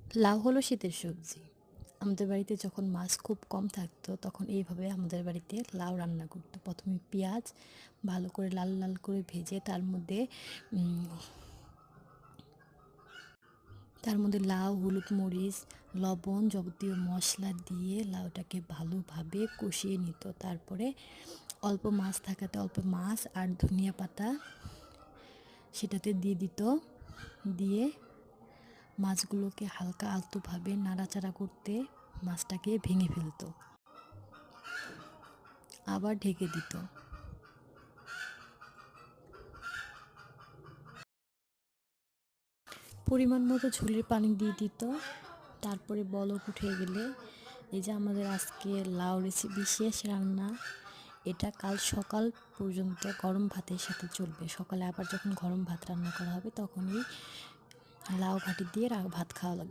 লাউ হলো শীতের সবজি। আমাদের বাড়িতে যখন মাছ খুব কম থাকতো তখন এইভাবে আমাদের বাড়িতে লাউ রান্না করতো। প্রথমে পেঁয়াজ ভালো করে লাল লাল করে ভেজে উম, তার মধ্যে লাউ, হলুদ, মরিচ, লবণ, যাবতীয় মশলা দিয়ে লাউটাকে ভালোভাবে কষিয়ে নিত। তারপরে অল্প মাছ থাকাতে অল্প মাছ আর ধনিয়া পাতা সেটাতে দিয়ে দিত। দিয়ে মাছগুলোকে হালকা আলতোভাবে নাড়াচাড়া করতে মাছটাকে ভেঙে ফেলতো, আবার ঢেকে দিত। পরিমাণ মতো ঝোলের পানি দিয়ে দিত। তারপরে বলক উঠে গেলে এই যে আমাদের আজকে লাউ রেসিপি শেষ রান্না। এটা কাল সকাল পর্যন্ত গরম ভাতের সাথে চলবে। সকালে আবার যখন গরম ভাত রান্না করা হবে তখন এই লাউ ঘাটি দিয়ে ভাত খাওয়া লাগবে।